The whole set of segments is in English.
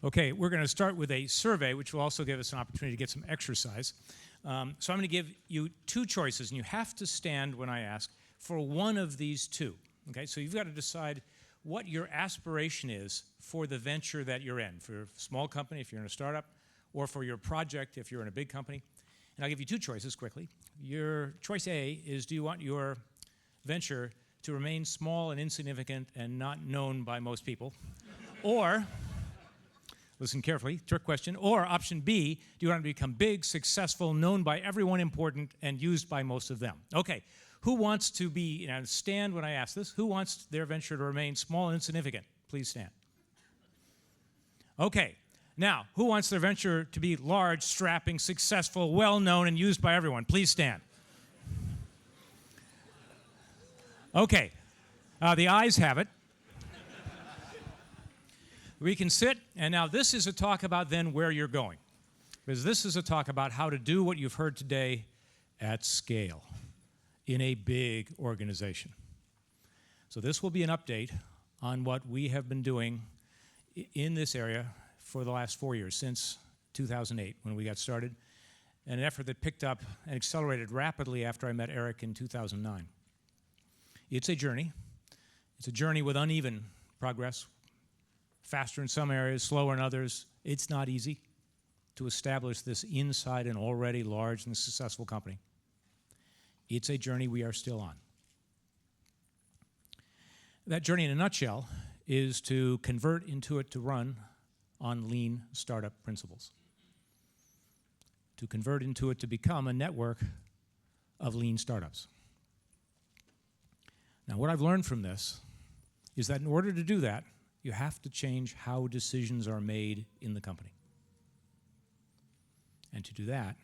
Okay, we're going to start with a survey, which will also give us an opportunity to get some exercise. So I'm going to give you two choices, and you have to stand when I ask for one of these two. Okay, so you've got to decide what your aspiration is for the venture that you're in, for a small company if you're in a startup, or for your project if you're in a big company. And I'll give you two choices quickly. Your choice A is, do you want your venture to remain small and insignificant and not known by most people? Or, listen carefully, trick question, or option B, do you want to become big, successful, known by everyone, important, and used by most of them? Okay, who wants to be, stand when I ask this, who wants their venture to remain small and insignificant? Please stand. Okay, now, who wants their venture to be large, strapping, successful, well-known, and used by everyone? Please stand. Okay, the ayes have it. We can sit, and now this is a talk about then where you're going. Because this is a talk about how to do what you've heard today at scale in a big organization. So this will be an update on what we have been doing in this area for the last 4 years, since 2008 when we got started, an effort that picked up and accelerated rapidly after I met Eric in 2009. It's a journey. It's a journey with uneven progress, faster in some areas, slower in others. It's not easy to establish this inside an already large and successful company. It's a journey we are still on. That journey in a nutshell is to convert Intuit to run on lean startup principles. To convert Intuit to become a network of lean startups. Now, what I've learned from this is that in order to do that, you have to change how decisions are made in the company. And to do that,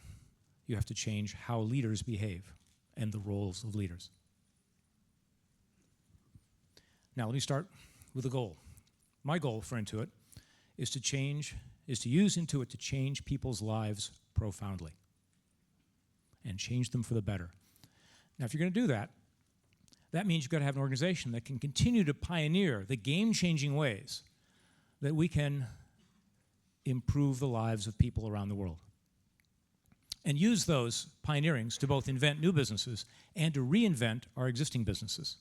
you have to change how leaders behave and the roles of leaders. Now, let me start with a goal. My goal for Intuit is to use Intuit to change people's lives profoundly and change them for the better. Now, if you're going to do that, that means you've got to have an organization that can continue to pioneer the game-changing ways that we can improve the lives of people around the world. And use those pioneerings to both invent new businesses and to reinvent our existing businesses.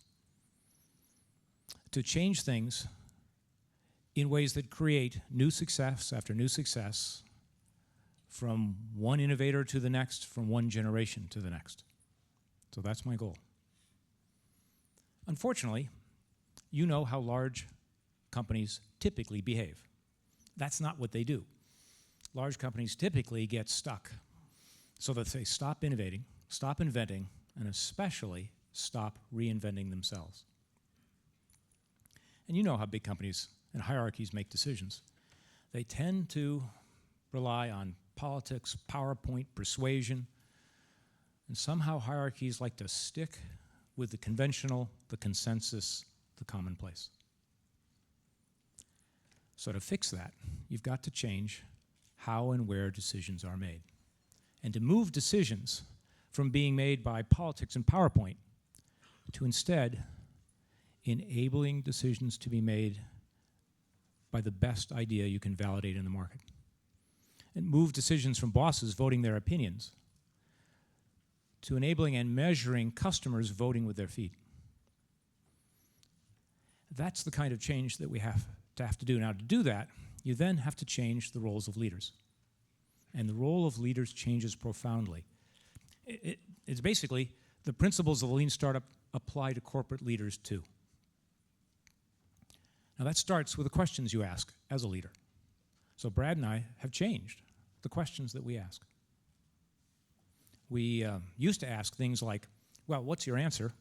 To change things in ways that create new success after new success from one innovator to the next, from one generation to the next. So that's my goal. Unfortunately, you know how large companies typically behave. That's not what they do. Large companies typically get stuck so that they stop innovating, stop inventing, and especially stop reinventing themselves. And you know how big companies and hierarchies make decisions. They tend to rely on politics, PowerPoint, persuasion, and somehow hierarchies like to stick with the conventional, the consensus, the commonplace. So to fix that, you've got to change how and where decisions are made. And to move decisions from being made by politics and PowerPoint to instead enabling decisions to be made by the best idea you can validate in the market. And move decisions from bosses voting their opinions to enabling and measuring customers voting with their feet. That's the kind of change that we have to do. Now, to do that, you then have to change the roles of leaders. And the role of leaders changes profoundly. It's basically the principles of a lean startup apply to corporate leaders too. Now that starts with the questions you ask as a leader. So Brad and I have changed the questions that we ask. We used to ask things like, well, what's your answer?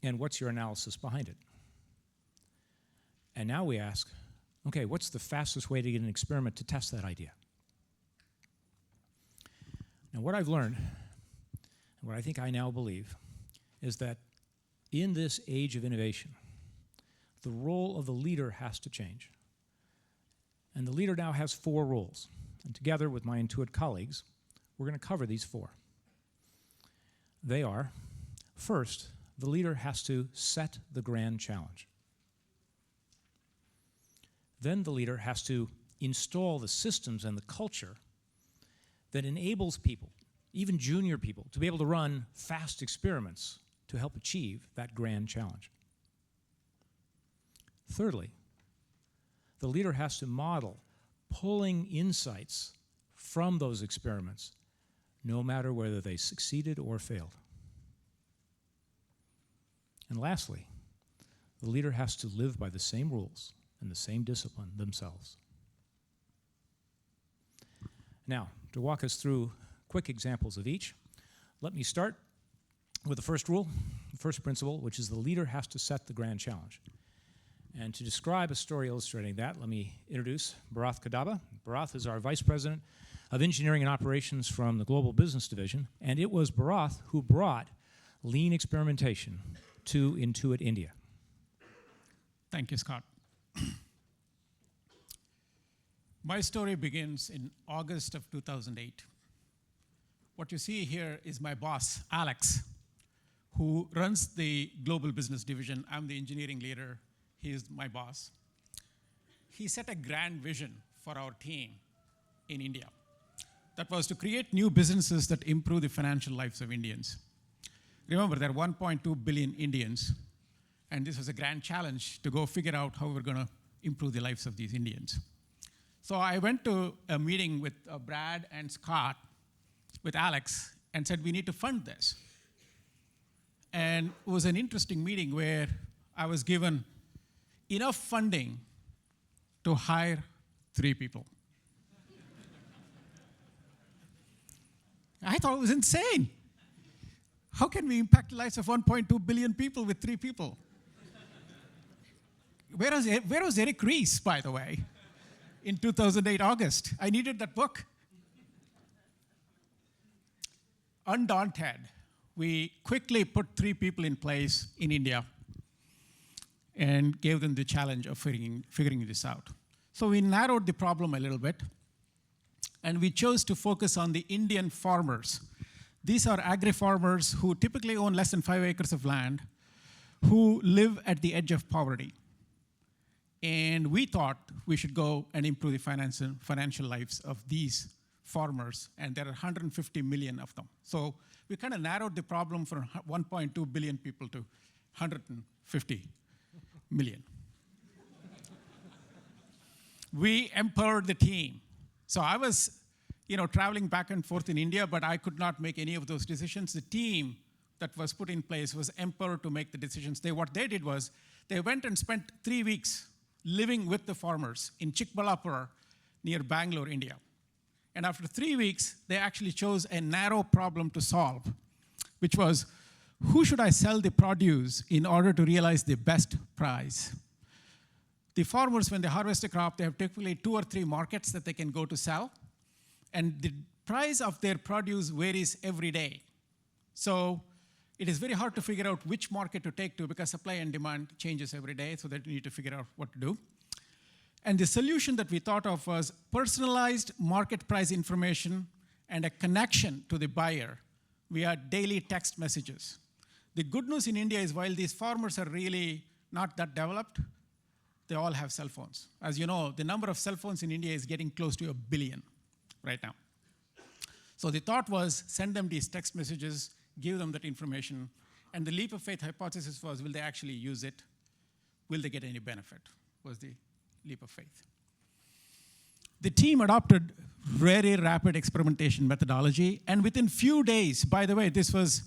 And what's your analysis behind it? And now we ask, okay, what's the fastest way to get an experiment to test that idea? Now, what I've learned, and what I think I now believe, is that in this age of innovation, the role of the leader has to change. And the leader now has 4 roles. And together with my Intuit colleagues, we're going to cover these 4. They are, first, the leader has to set the grand challenge. Then the leader has to install the systems and the culture that enables people, even junior people, to be able to run fast experiments to help achieve that grand challenge. Thirdly, the leader has to model pulling insights from those experiments, no matter whether they succeeded or failed. And lastly, the leader has to live by the same rules and the same discipline themselves. Now, to walk us through quick examples of each, let me start with the first rule, the first principle, which is the leader has to set the grand challenge. And to describe a story illustrating that, let me introduce Bharath Kadaba. Bharath is our Vice President of Engineering and Operations from the Global Business Division, and it was Bharath who brought lean experimentation to Intuit India. Thank you, Scott. My story begins in August of 2008. What you see here is my boss, Alex, who runs the Global Business Division. I'm the engineering leader. He is my boss. He set a grand vision for our team in India. That was to create new businesses that improve the financial lives of Indians. Remember, there are 1.2 billion Indians, and this was a grand challenge to go figure out how we're going to improve the lives of these Indians. So I went to a meeting with Brad and Scott, with Alex, and said, we need to fund this. And it was an interesting meeting where I was given enough funding to hire 3 people. I thought it was insane. How can we impact the lives of 1.2 billion people with 3 people? Where was Eric Ries, by the way, in 2008 August? I needed that book. Undaunted, we quickly put 3 people in place in India and gave them the challenge of figuring this out. So we narrowed the problem a little bit, and we chose to focus on the Indian farmers. These are agri-farmers who typically own less than 5 acres of land, who live at the edge of poverty. And we thought we should go and improve the financial lives of these farmers, and there are 150 million of them. So we kind of narrowed the problem from 1.2 billion people to 150 million. We empowered the team. So I was, traveling back and forth in India, but I could not make any of those decisions. The team that was put in place was empowered to make the decisions. What they did was they went and spent 3 weeks living with the farmers in Chikbalapur near Bangalore, India. And after 3 weeks, they actually chose a narrow problem to solve, which was, who should I sell the produce in order to realize the best price? The farmers, when they harvest a crop, they have typically 2 or 3 markets that they can go to sell. And the price of their produce varies every day. So it is very hard to figure out which market to take to because supply and demand changes every day, so that you need to figure out what to do. And the solution that we thought of was personalized market price information and a connection to the buyer via daily text messages. The good news in India is while these farmers are really not that developed, they all have cell phones. As you know, the number of cell phones in India is getting close to 1 billion right now. So the thought was send them these text messages, give them that information, and the leap of faith hypothesis was, will they actually use it? Will they get any benefit? Was the leap of faith. The team adopted very rapid experimentation methodology, and within few days, by the way, this was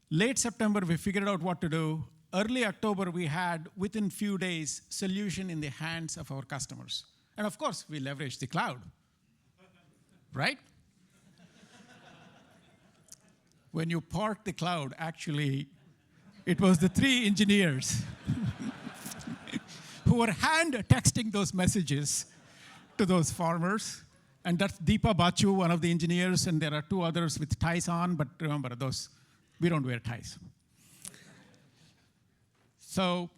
late September, we figured out what to do. Early October, we had, within few days, solution in the hands of our customers. And of course, we leveraged the cloud, right? When you park the cloud, actually, it was the 3 engineers who were hand texting those messages to those farmers. And that's Deepa Bachu, one of the engineers, and there are 2 others with ties on, but remember, those, we don't wear ties. So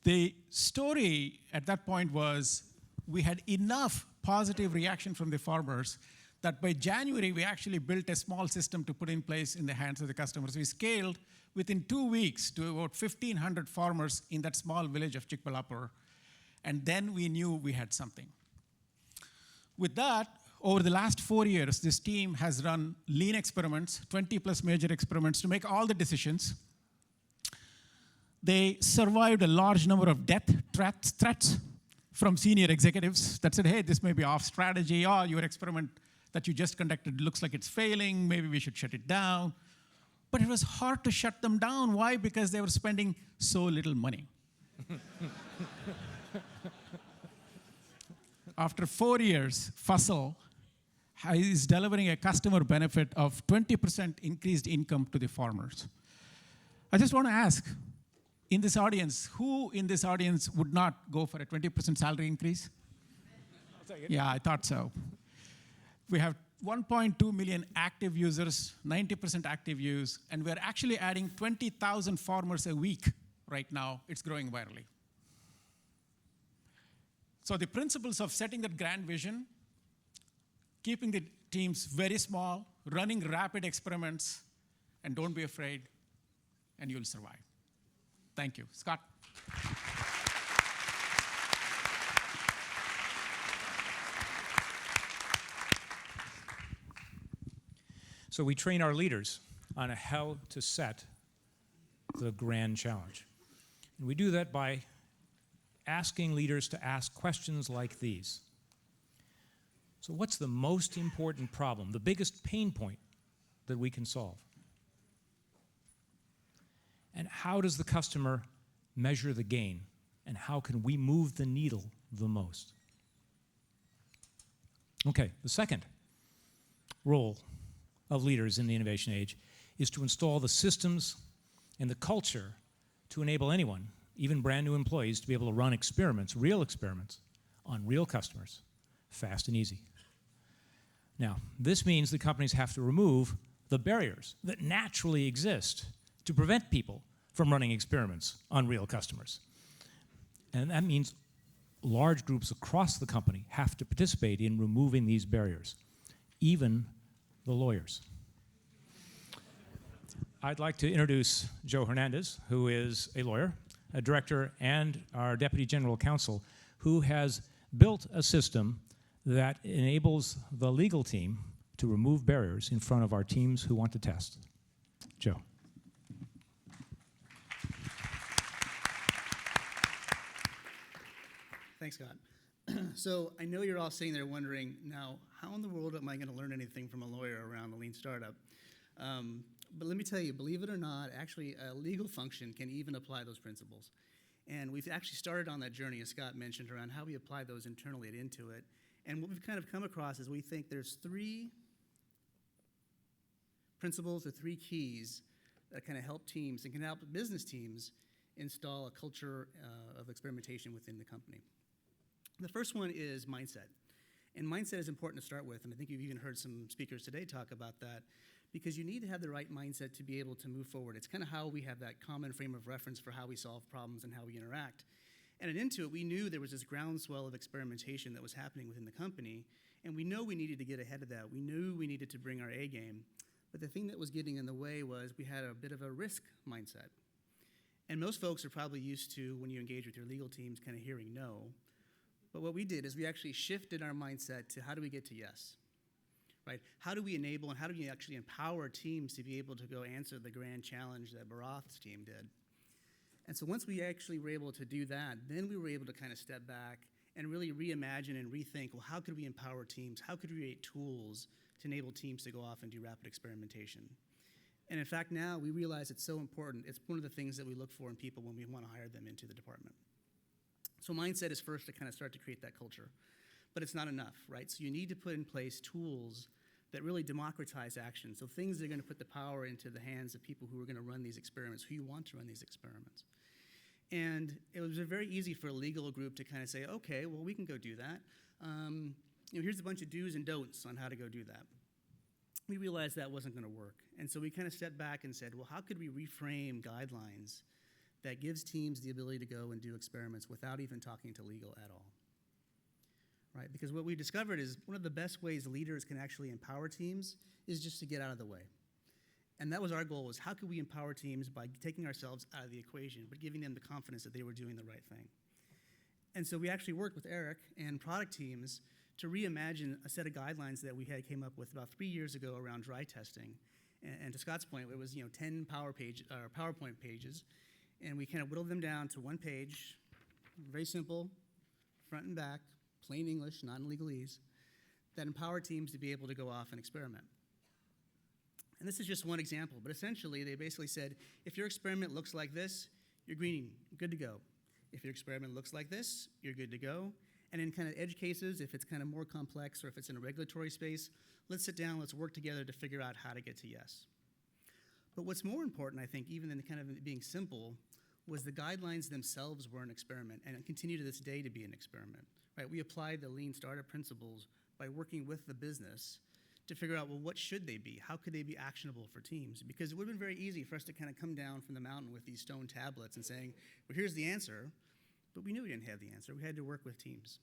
the story at that point was we had enough positive reaction from the farmers that by January, we actually built a small system to put in place in the hands of the customers. We scaled within 2 weeks to about 1,500 farmers in that small village of Chikbalapur. And then we knew we had something. With that, over the last 4 years, this team has run lean experiments, 20 plus major experiments to make all the decisions. They survived a large number of death threats from senior executives that said, hey, this may be off strategy, or your experiment that you just conducted looks like it's failing, maybe we should shut it down. But it was hard to shut them down. Why? Because they were spending so little money. After 4 years, Fussell is delivering a customer benefit of 20% increased income to the farmers. I just want to ask, in this audience, who in this audience would not go for a 20% salary increase? I'll take it. Yeah, I thought so. We have 1.2 million active users, 90% active use, and we're actually adding 20,000 farmers a week right now. It's growing virally. So the principles of setting that grand vision, keeping the teams very small, running rapid experiments, and don't be afraid, and you'll survive. Thank you. Scott. So we train our leaders on how to set the grand challenge. And we do that by asking leaders to ask questions like these. So what's the most important problem, the biggest pain point that we can solve? And how does the customer measure the gain? And how can we move the needle the most? Okay, the second role of leaders in the innovation age is to install the systems and the culture to enable anyone, even brand new employees, to be able to run experiments, real experiments, on real customers, fast and easy. Now, this means that companies have to remove the barriers that naturally exist to prevent people from running experiments on real customers. And that means large groups across the company have to participate in removing these barriers, even the lawyers. I'd like to introduce Joe Hernandez, who is a lawyer, a director, and our Deputy General Counsel, who has built a system that enables the legal team to remove barriers in front of our teams who want to test. Joe. Thanks, Scott. So I know you're all sitting there wondering, now, how in the world am I going to learn anything from a lawyer around a lean startup? But let me tell you, believe it or not, actually a legal function can even apply those principles. And we've actually started on that journey, as Scott mentioned, around how we apply those internally at Intuit. And what we've kind of come across is we think there's 3 principles or 3 keys that kind of help teams and can help business teams install a culture of experimentation within the company. The first one is mindset. And mindset is important to start with, and I think you've even heard some speakers today talk about that, because you need to have the right mindset to be able to move forward. It's kind of how we have that common frame of reference for how we solve problems and how we interact. And at Intuit, we knew there was this groundswell of experimentation that was happening within the company, and we know we needed to get ahead of that. We knew we needed to bring our A game. But the thing that was getting in the way was we had a bit of a risk mindset. And most folks are probably used to, when you engage with your legal teams, kind of hearing no. But what we did is we actually shifted our mindset to how do we get to yes? Right? How do we enable and how do we actually empower teams to be able to go answer the grand challenge that Bharath's team did? And so once we actually were able to do that, then we were able to kind of step back and really reimagine and rethink, well, how could we empower teams? How could we create tools to enable teams to go off and do rapid experimentation? And in fact, now we realize it's so important. It's one of the things that we look for in people when we want to hire them into the department. So mindset is first to kind of start to create that culture. But it's not enough, right? So you need to put in place tools that really democratize action. So things that are going to put the power into the hands of people who are going to run these experiments, who you want to run these experiments. And it was very easy for a legal group to kind of say, okay, well, we can go do that. Here's a bunch of do's and don'ts on how to go do that. We realized that wasn't going to work. And so we kind of stepped back and said, well, how could we reframe guidelines that gives teams the ability to go and do experiments without even talking to legal at all? Right? Because what we discovered is one of the best ways leaders can actually empower teams is just to get out of the way. And that was our goal, was how could we empower teams by taking ourselves out of the equation, but giving them the confidence that they were doing the right thing. And so we actually worked with Eric and product teams to reimagine a set of guidelines that we came up with about 3 years ago around dry testing. And to Scott's point, it was 10 PowerPoint pages, and we kind of whittled them down to one page, very simple, front and back, plain English, not in legalese, that empower teams to be able to go off and experiment. And this is just one example, but essentially they basically said, if your experiment looks like this, you're green, good to go. If your experiment looks like this, you're good to go. And in kind of edge cases, if it's kind of more complex or if it's in a regulatory space, let's sit down, let's work together to figure out how to get to yes. But what's more important, I think, even than kind of it being simple, was the guidelines themselves were an experiment and continue to this day to be an experiment. Right? We applied the lean startup principles by working with the business to figure out, well, what should they be? How could they be actionable for teams? Because it would have been very easy for us to kind of come down from the mountain with these stone tablets and saying, well, here's the answer, but we knew we didn't have the answer. We had to work with teams.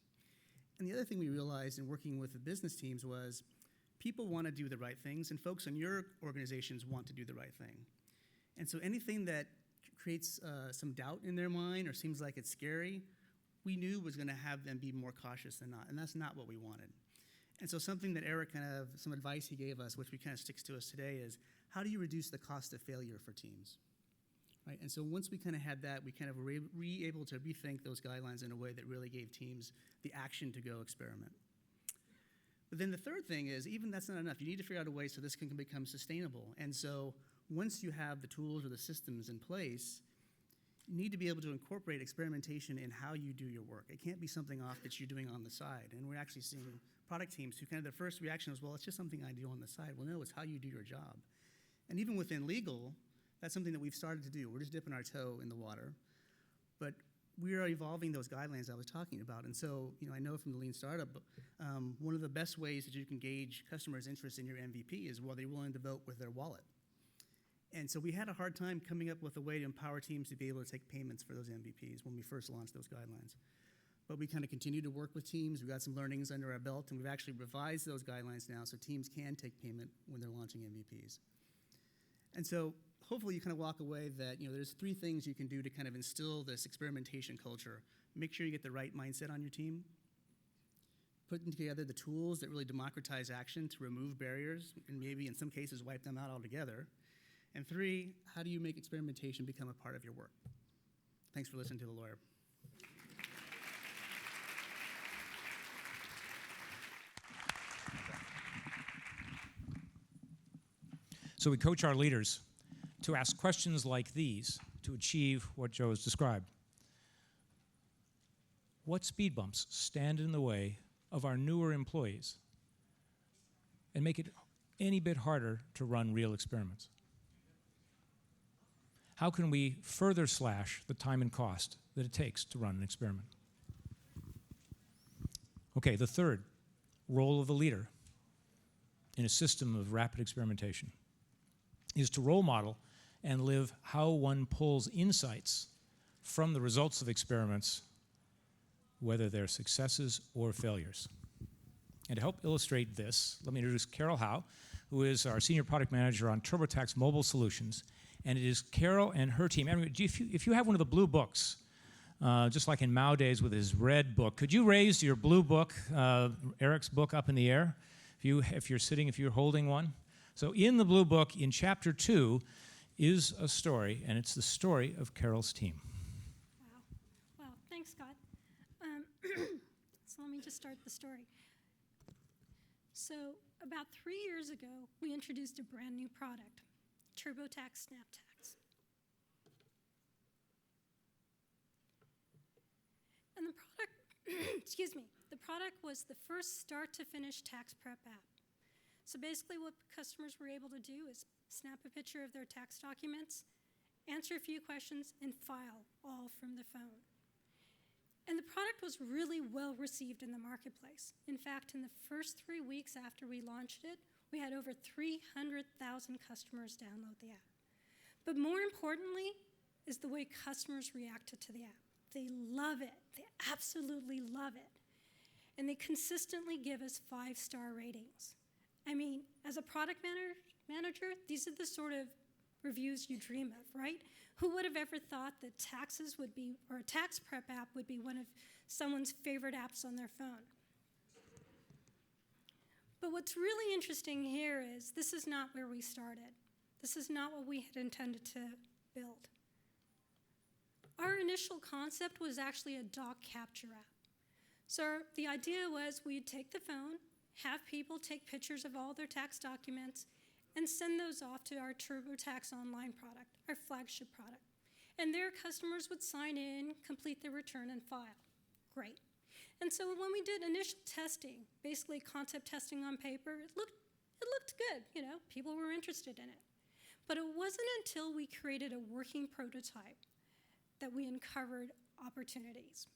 And the other thing we realized in working with the business teams was people want to do the right things, and folks in your organizations want to do the right thing. And so anything that creates some doubt in their mind or seems like it's scary, we knew was going to have them be more cautious than not, and that's not what we wanted. And so something that Eric some advice he gave us, which we kind of sticks to us today, is how do you reduce the cost of failure for teams? Right? And so once we kind of had that, we kind of were able to rethink those guidelines in a way that really gave teams the action to go experiment. But then the third thing is, even that's not enough. You need to figure out a way so this can become sustainable. And so once you have the tools or the systems in place, you need to be able to incorporate experimentation in how you do your work. It can't be something off that you're doing on the side. And we're actually seeing product teams who kind of their first reaction was, well, it's just something I do on the side. Well, no, it's how you do your job. And even within legal, that's something that we've started to do. We're just dipping our toe in the water. But we are evolving those guidelines I was talking about. And so, I know from the Lean Startup, one of the best ways that you can gauge customers' interest in your MVP is whether they're willing to vote with their wallet. And so we had a hard time coming up with a way to empower teams to be able to take payments for those MVPs when we first launched those guidelines. But we kind of continue to work with teams. We've got some learnings under our belt, and we've actually revised those guidelines now so teams can take payment when they're launching MVPs. And so hopefully you kind of walk away that there's 3 things you can do to kind of instill this experimentation culture. Make sure you get the right mindset on your team. Putting together the tools that really democratize action to remove barriers and maybe in some cases wipe them out altogether. And 3, how do you make experimentation become a part of your work? Thanks for listening to the lawyer. So we coach our leaders to ask questions like these to achieve what Joe has described. What speed bumps stand in the way of our newer employees and make it any bit harder to run real experiments? How can we further slash the time and cost that it takes to run an experiment? Okay, the third, role of the leader in a system of rapid experimentation is to role model and live how one pulls insights from the results of experiments, whether they're successes or failures. And to help illustrate this, let me introduce Carol Howe, who is our Senior Product Manager on TurboTax Mobile Solutions. And it is Carol and her team. I mean, if you have one of the blue books, just like in Mao days with his red book, could you raise your blue book, Eric's book, up in the air? If you're holding one? So in the blue book, in chapter 2, is a story, and it's the story of Carol's team. Wow, thanks, Scott. So let me just start the story. So about 3 years ago, we introduced a brand new product, TurboTax SnapTax. And the product, the product was the first start-to-finish tax prep app. So basically what customers were able to do is snap a picture of their tax documents, answer a few questions, and file all from the phone. And the product was really well received in the marketplace. In fact, in the first 3 weeks after we launched it, we had over 300,000 customers download the app. But more importantly is the way customers reacted to the app. They love it. They absolutely love it. And they consistently give us 5-star ratings. I mean, as a product manager, these are the sort of reviews you dream of, right? Who would have ever thought that taxes would be, or a tax prep app would be one of someone's favorite apps on their phone? But what's really interesting here is this is not where we started. This is not what we had intended to build. Our initial concept was actually a doc capture app. So the idea was we'd take the phone, have people take pictures of all their tax documents, and send those off to our TurboTax Online product, our flagship product. And their customers would sign in, complete their return, and file. Great. And so when we did initial testing, basically concept testing on paper, it looked good. You know, people were interested in it. But it wasn't until we created a working prototype that we uncovered opportunities.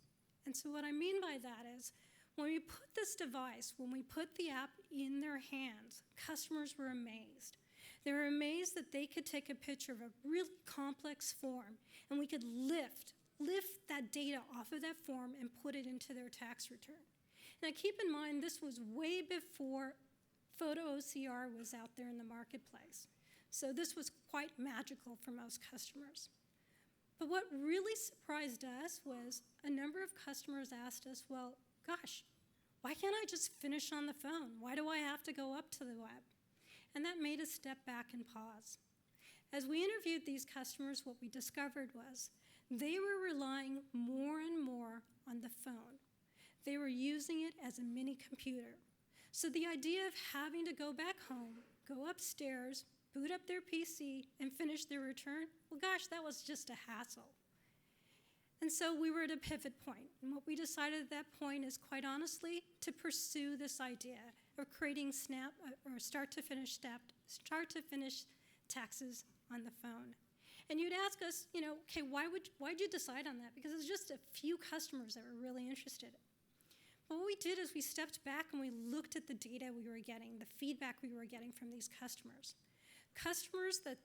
And so what I mean by that is, when we put this device, when we put the app in their hands, customers were amazed. They were amazed that they could take a picture of a really complex form, and we could lift that data off of that form and put it into their tax return. Now keep in mind, this was way before Photo OCR was out there in the marketplace. So this was quite magical for most customers. But what really surprised us was a number of customers asked us, well, gosh, why can't I just finish on the phone? Why do I have to go up to the web? And that made us step back and pause. As we interviewed these customers, what we discovered was they were relying more and more on the phone. They were using it as a mini computer. So the idea of having to go back home, go upstairs, boot up their PC, and finish their return, well, gosh, that was just a hassle. And so we were at a pivot point. And what we decided at that point is, quite honestly, to pursue this idea of creating start-to-finish taxes on the phone. And you'd ask us, you know, okay, why'd you decide on that? Because it's just a few customers that were really interested. But what we did is we stepped back and we looked at the data we were getting, the feedback we were getting from these customers. Customers that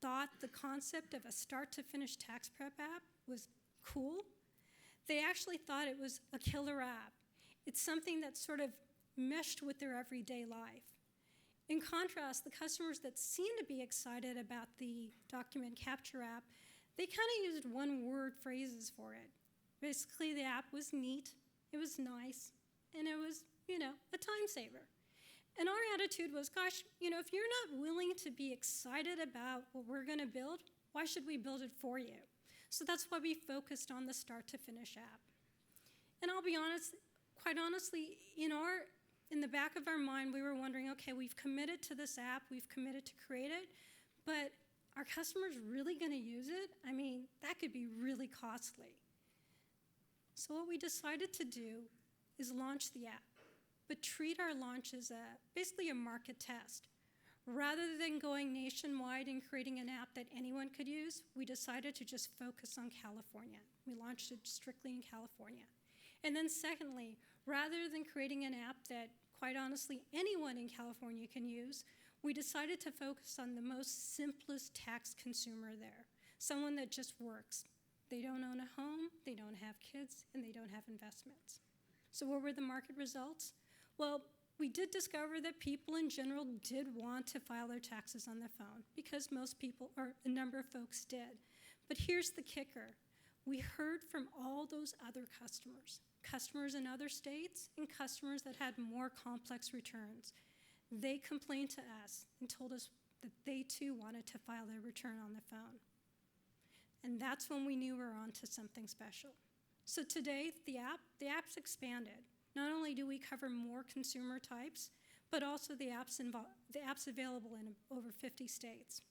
thought the concept of a start-to-finish tax prep app was cool, they actually thought it was a killer app. It's something that sort of meshed with their everyday life. In contrast, the customers that seemed to be excited about the document capture app, they kind of used one-word phrases for it. Basically, the app was neat, it was nice, and it was, you know, a time saver. And our attitude was, gosh, you know, if you're not willing to be excited about what we're going to build, why should we build it for you? So that's why we focused on the start-to-finish app. And I'll be honest, quite honestly, in the back of our mind, we were wondering, okay, we've committed to this app, we've committed to create it, but are customers really going to use it? I mean, that could be really costly. So what we decided to do is launch the app, but treat our launch as basically a market test. Rather than going nationwide and creating an app that anyone could use, we decided to just focus on California. We launched it strictly in California. And then secondly, rather than creating an app that, quite honestly, anyone in California can use, we decided to focus on the most simplest tax consumer there, someone that just works. They don't own a home, they don't have kids, and they don't have investments. So what were the market results? Well, we did discover that people in general did want to file their taxes on the phone because most people, or a number of folks did. But here's the kicker. We heard from all those other customers in other states and customers that had more complex returns. They complained to us and told us that they too wanted to file their return on the phone. And that's when we knew we were onto something special. So today, the app's expanded. Not only do we cover more consumer types, but also the app's available in over 50 states.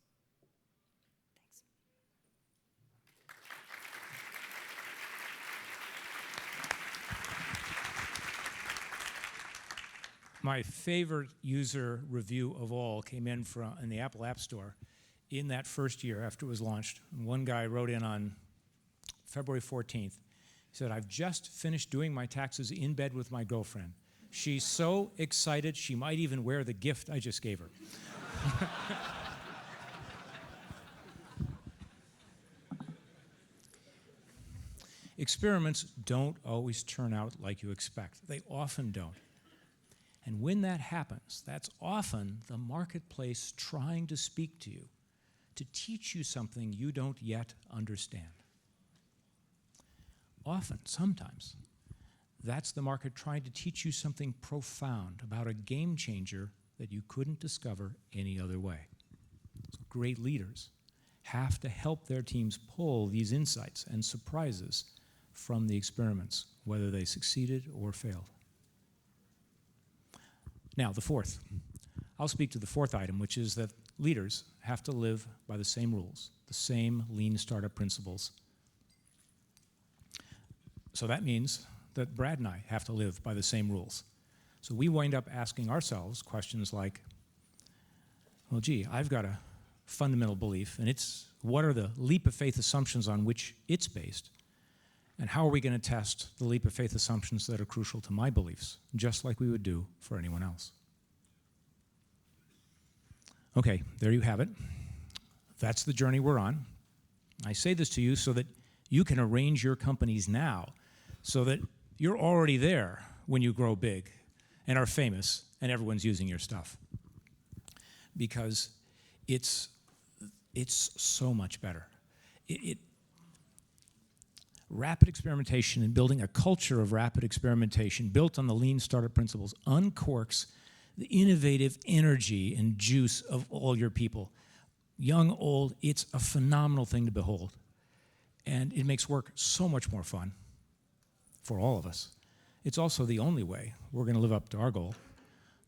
Thanks. My favorite user review of all came in the Apple App Store in that first year after it was launched. And one guy wrote in on February 14th. He said, I've just finished doing my taxes in bed with my girlfriend. She's so excited she might even wear the gift I just gave her. Experiments don't always turn out like you expect. They often don't. And when that happens, that's often the marketplace trying to speak to you, to teach you something you don't yet understand. Often, sometimes, That's the market trying to teach you something profound about a game changer that you couldn't discover any other way. So great leaders have to help their teams pull these insights and surprises from the experiments, whether they succeeded or failed. Now, the fourth. I'll speak to the fourth item, which is that leaders have to live by the same rules, the same lean startup principles. So that means that Brad and I have to live by the same rules. So we wind up asking ourselves questions like, well, gee, I've got a fundamental belief, and it's what are the leap of faith assumptions on which it's based, and how are we going to test the leap of faith assumptions that are crucial to my beliefs, just like we would do for anyone else. Okay, there you have it. That's the journey we're on. I say this to you so that you can arrange your companies now so that you're already there when you grow big and are famous and everyone's using your stuff. Because it's so much better. Rapid experimentation and building a culture of rapid experimentation built on the lean startup principles uncorks the innovative energy and juice of all your people. Young, old, it's a phenomenal thing to behold. And it makes work so much more fun for all of us. It's also the only way we're going to live up to our goal,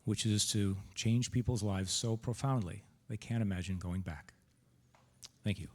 which is to change people's lives so profoundly they can't imagine going back. Thank you.